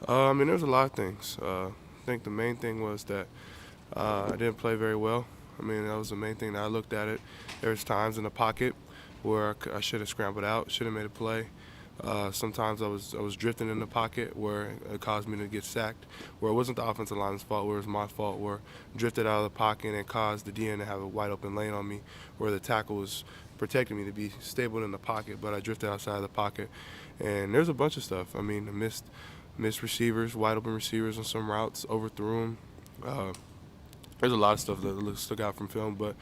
I mean, there's a lot of things. I think the main thing was that I didn't play very well. I mean, that was the main thing that I looked at it. There's times in the pocket where I should have scrambled out, should have made a play. Sometimes I was drifting in the pocket where it caused me to get sacked, where it wasn't the offensive line's fault, where it was my fault, where I drifted out of the pocket and caused the DN to have a wide open lane on me, where the tackle was protecting me to be stable in the pocket, but I drifted outside of the pocket. And there's a bunch of stuff. I mean, I missed receivers, wide open receivers on some routes, overthrew them. There's a lot of stuff that stuck out from film, but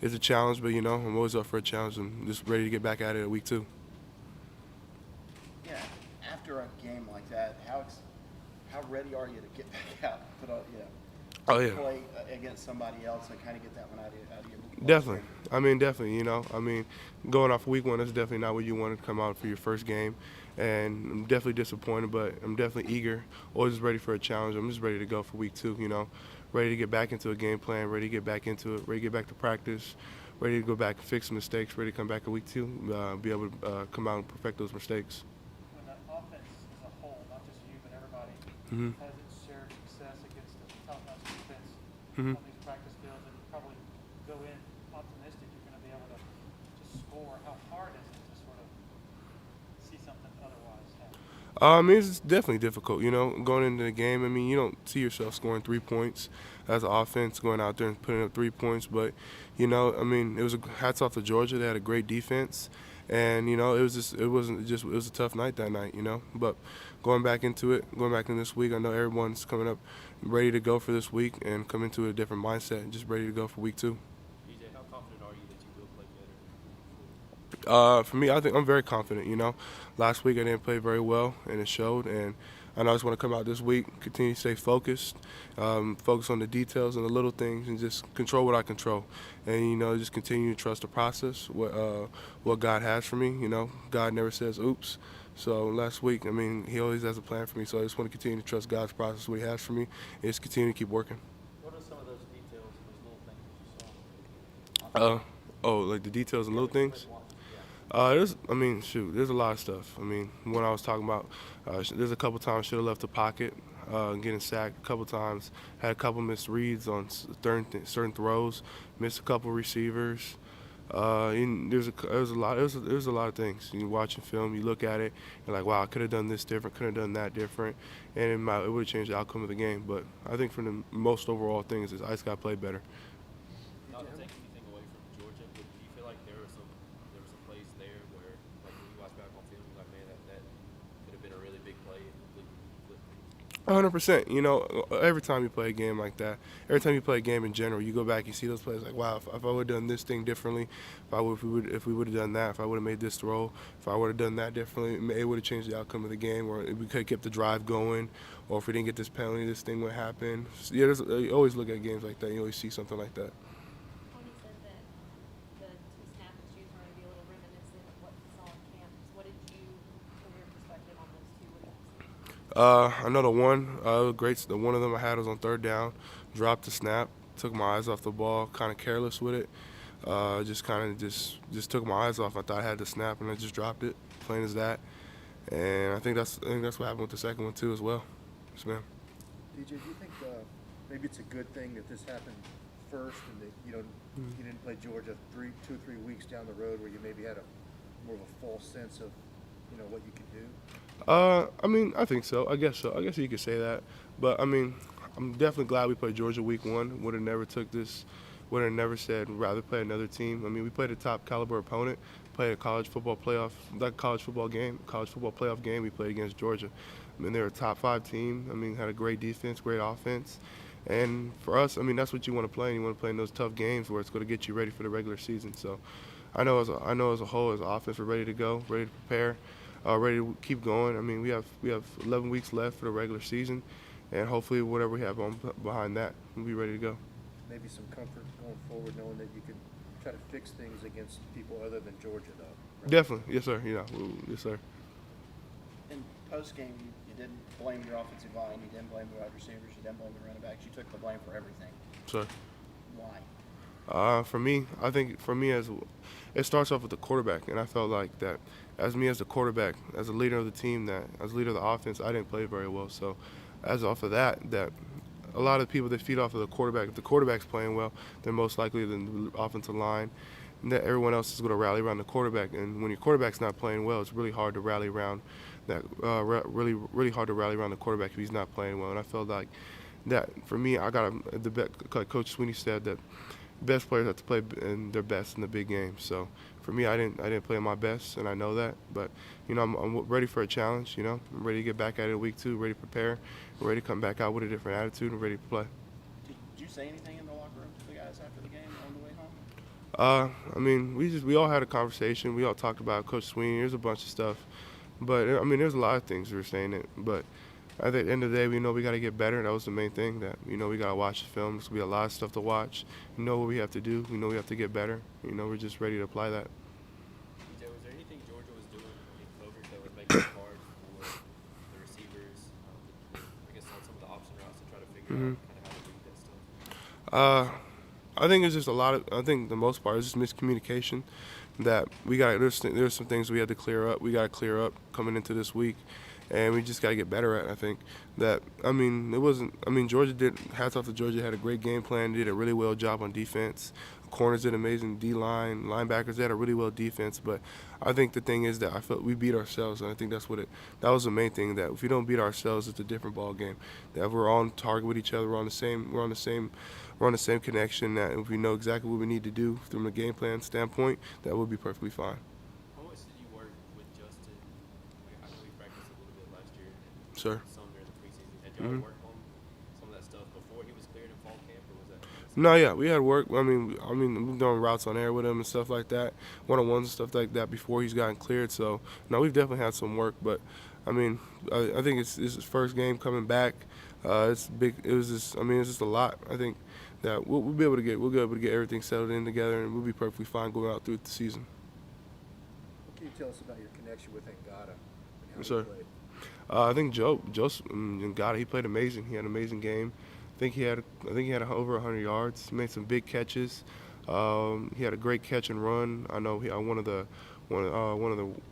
it's a challenge. But I'm always up for a challenge and just ready to get back at it at week 2. Yeah, after a game like that, how ready are you to get back out, Oh yeah, play against somebody else and kind of get that one out of your definitely. bloodstream? I mean, definitely. Going off week 1, that's definitely not what you want to come out for your first game, and I'm definitely disappointed, but I'm definitely eager. Always ready for a challenge. I'm just ready to go for week 2. Ready to get back into a game plan, ready to get back into it, ready to get back to practice, ready to go back and fix mistakes, ready to come back in week 2, be able to come out and perfect those mistakes. When the offense as a whole, not just you, but everybody, Mhm. has its share of success against the top-notch defense Mhm. on these practice fields, and you probably go in optimistic you're going to be able to score. How hard is it to sort of see something otherwise happen? I mean, it's definitely difficult, going into the game. I mean, you don't see yourself scoring 3 points as an offense, going out there and putting up 3 points. But, I mean, it was hats off to Georgia. They had a great defense. And, it was a tough night that night, But going back into it, going back in this week, I know everyone's coming up ready to go for this week and come into a different mindset and just ready to go for week 2. DJ, how confident are you that you will play better? For me, I think I'm very confident. Last week I didn't play very well, and it showed. And I know I just want to come out this week, continue to stay focused, focus on the details and the little things, and just control what I control. And just continue to trust the process, what God has for me. God never says oops. So last week, I mean, He always has a plan for me. So I just want to continue to trust God's process, what He has for me, and just continue to keep working. What are some of those details and those little things that you saw? Like the details and Yeah, little that you things. played one. Yeah. I mean, shoot, there's a lot of stuff. I mean, when I was talking about, there's a couple times should have left the pocket, getting sacked a couple times, had a couple missed reads on certain throws, missed a couple receivers. And there's a lot of things. You watching film, you look at it, you're like, wow, I could have done this different, could have done that different, and it would have changed the outcome of the game. But I think for the most overall things is I just got to play better. Not to take anything away from Georgia, but do you feel like there was some plays there where, like, when you watch back on film, you're like, man, that could have been a really big play and flipped. 100%. Every time you play a game like that, every time you play a game in general, you go back, you see those plays like, wow, if I would have done this thing differently, if we would have done that, if I would have made this throw, if I would have done that differently, it would have changed the outcome of the game, or we could have kept the drive going, or if we didn't get this penalty, this thing would happen. So, yeah, you always look at games like that. You always see something like that. Tony said that the two snap issues were going to be a little reminiscent of what he saw in camp. What did you, from your perspective, on those two? What did you see? I know the one of them I had was on third down, dropped the snap, took my eyes off the ball, kind of careless with it. Just kind of just took my eyes off. I thought I had the snap and I just dropped it, plain as that. And I think that's what happened with the second one too as well. Yes, ma'am. DJ, do you think maybe it's a good thing that this happened first, and that you didn't play Georgia 2 or 3 weeks down the road, where you maybe had more of a false sense of what you could do? I mean, I think so. I guess so. I guess you could say that. But I mean, I'm definitely glad we played Georgia week 1. Would have never took this. Would have never said rather play another team. I mean, we played a top caliber opponent. Played a college football playoff game. We played against Georgia. I mean, they're a top 5 team. I mean, had a great defense, great offense. And for us, I mean, that's what you want to play. You want to play in those tough games where it's going to get you ready for the regular season. So, I know as a whole, as an offense, we're ready to go, ready to prepare, ready to keep going. I mean, we have 11 weeks left for the regular season, and hopefully, whatever we have on behind that, we'll be ready to go. Maybe some comfort going forward, knowing that you can try to fix things against people other than Georgia, though. Right? Definitely, yes, sir. Yes, sir. In post game, you didn't blame your offensive line, you didn't blame the wide receivers, you didn't blame the running backs. You took the blame for everything. Sir. Why? For me, I think for me it starts off with the quarterback, and I felt like that as me as the quarterback, as a leader of the team, that as a leader of the offense, I didn't play very well. So, as off of that a lot of people that feed off of the quarterback. If the quarterback's playing well, they're most likely the offensive line, and that everyone else is going to rally around the quarterback. And when your quarterback's not playing well, it's really hard to rally around that. Really hard to rally around the quarterback if he's not playing well. And I felt like that for me, I got like Coach Sweeney said that best players have to play in their best in the big game. So for me, I didn't play my best, and I know that. But I'm ready for a challenge. I'm ready to get back at it week 2, ready to prepare, ready to come back out with a different attitude, and ready to play. Did you say anything in the locker room to the guys after the game on the way home? I mean, we all had a conversation. We all talked about Coach Sweeney. There's a bunch of stuff, but I mean, there's a lot of things we were saying it. But at the end of the day, we know we got to get better. That was the main thing. That we got to watch the film. There's gonna be a lot of stuff to watch. We know what we have to do. We know we have to get better. We're just ready to apply that. DJ, was there anything Georgia was doing in coverage that was making it hard for the receivers? I guess on some of the option routes to try to figure out kind of how to read that stuff. I think it's just a lot of. I think the most part is just miscommunication. That we got. There's some things we had to clear up. We got to clear up coming into this week, and we just got to get better at. I think that. I mean, it wasn't. I mean, Georgia did. Hats off to Georgia. Had a great game plan. Did a really well job on defense. Corners did amazing. D-line, linebackers, they had a really well defense. But I think the thing is that I felt we beat ourselves, and I think that was the main thing. That if we don't beat ourselves, it's a different ball game. That we're on target with each other. We're on the same connection. That if we know exactly what we need to do from a game plan standpoint, that will be perfectly fine. How much did you work with Justin? I know we practiced a little bit last year and Sure. some during the preseason. Had y'all worked on some of that stuff before he was cleared in fall camp, or was that? No, yeah, we had work. I mean, we've done routes on air with him and stuff like that, one-on-ones and stuff like that before he's gotten cleared. So, no, we've definitely had some work. But, I mean, I think it's his first game coming back. It's big. It's just a lot. I think that we'll be able to get everything settled in together, and we'll be perfectly fine going out through the season. What can you tell us about your connection with Ngata and how Yes, he sir. played? I think Joseph Ngata, he played amazing. He had an amazing game. I think he had over 100 yards. He made some big catches. He had a great catch and run. I know one of the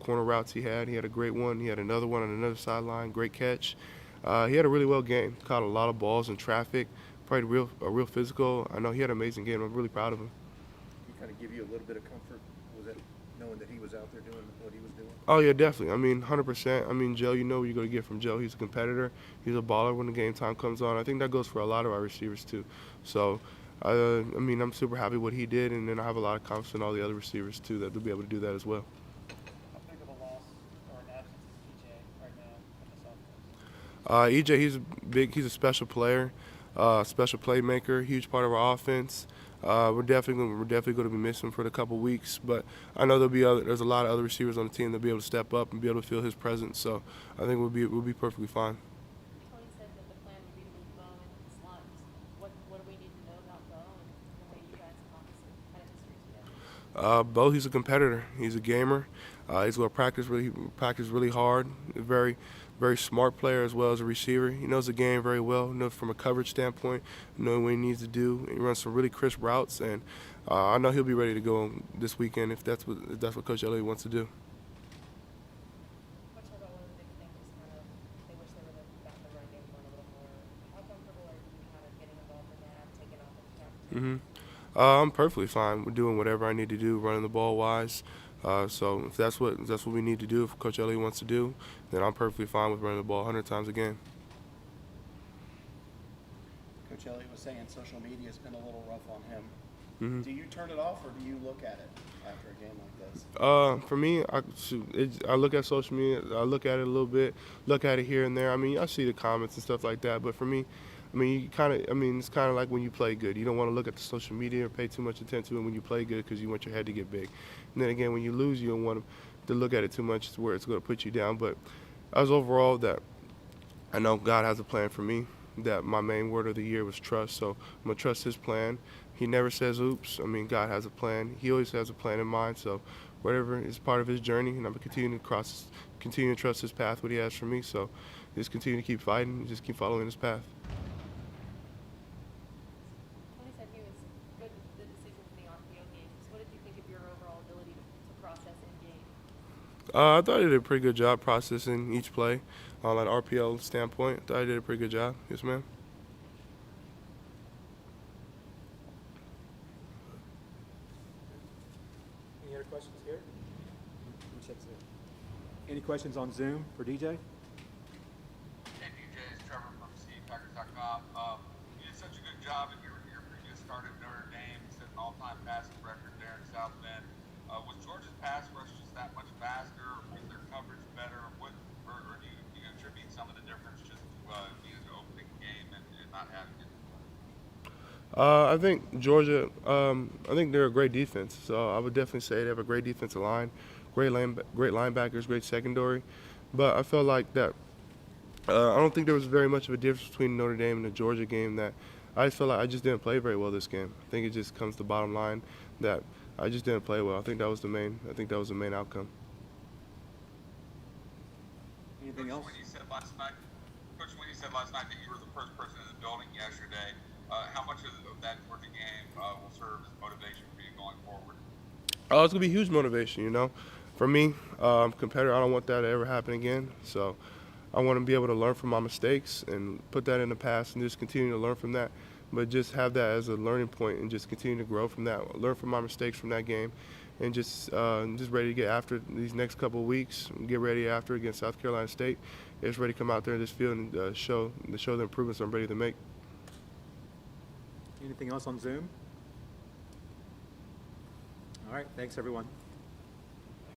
corner routes he had a great one. He had another one on another sideline, great catch. He had a really well game. Caught a lot of balls in traffic. Played real physical. I know he had an amazing game. I'm really proud of him. He kind of give you a little bit of comfort? Was it knowing that he was out there doing what he was doing? Oh, yeah, definitely. I mean, 100%. I mean, Joe, you know what you're going to get from Joe. He's a competitor. He's a baller when the game time comes on. I think that goes for a lot of our receivers, too. So, I mean, I'm super happy what he did, and then I have a lot of confidence in all the other receivers, too, that they'll be able to do that as well. How big of a loss or an absence is EJ right now in this offense? EJ, he's a special player, special playmaker, huge part of our offense. We're definitely going to be missing for a couple weeks, but I know there's a lot of other receivers on the team that'll be able to step up and be able to feel his presence. So I think we'll be perfectly fine. Tony said that the plan would be to move Bo into the slot. What do we need to know about Bo and the way you guys have obviously had a history together? Bo, he's a competitor. He's a gamer. He's going to practice really hard. Very, very smart player as well as a receiver. He knows the game very well. Knows from a coverage standpoint, knowing what he needs to do. He runs some really crisp routes, and I know he'll be ready to go this weekend if that's what Coach Elliott wants to do. Much about one of the big things, kind of, they wish they would have gotten the run game going a little more. How comfortable are you kind of getting involved in that, taking off the count? I'm perfectly fine with doing whatever I need to do, running the ball wise. So if that's what we need to do, if Coach Elliott wants to do, then I'm perfectly fine with running the ball 100 times a game. Coach Elliott was saying social media has been a little rough on him. Do you turn it off, or do you look at it after a game like this? For me, I look at social media. I look at it a little bit, look at it here and there. I mean, I see the comments and stuff like that. But for me, I mean, it's kind of like when you play good. You don't want to look at the social media or pay too much attention to it when you play good because you want your head to get big. And then again, when you lose, you don't want to look at it too much to where it's going to put you down. But as overall, that I know God has a plan for me. That my main word of the year was trust. So I'm going to trust his plan. He never says oops. I mean, God has a plan. He always has a plan in mind. So whatever is part of his journey, and I'm going to continue to trust his path, what he has for me. So just continue to keep fighting, just keep following his path. Tony said he was good the decision I thought he did a pretty good job processing each play on an RPO standpoint. I thought he did a pretty good job. Yes, ma'am. Any other questions here? Let me check Zoom. Any questions on Zoom for DJ? Hey DJ, it's Trevor from CPackers.com. You did such a good job in your previous start at Notre Dame, set an all-time passing record there in South Bend. Was Georgia's pass rush just that much faster, or was their coverage better? Or do you attribute some of the difference just to being an opening game and not having it? I think Georgia. I think they're a great defense. So I would definitely say they have a great defensive line, great linebackers, great secondary. But I felt like that. I don't think there was very much of a difference between Notre Dame and the Georgia game. That I just felt like I just didn't play very well this game. I think it just comes to the bottom line that I just didn't play well. I think that was the main. I think that was the main outcome. Anything else? Coach, when you said last night that you were the first person in the building yesterday, how much of that Georgia game will serve as motivation for you going forward? Oh, it's gonna be huge motivation. For me, competitor. I don't want that to ever happen again. So I want to be able to learn from my mistakes and put that in the past and just continue to learn from that. But just have that as a learning point and just continue to grow from that. Learn from my mistakes from that game, and just ready to get after these next couple of weeks. Get ready after against South Carolina State. Just ready to come out there in this field and show the improvements I'm ready to make. Anything else on Zoom? All right, thanks everyone.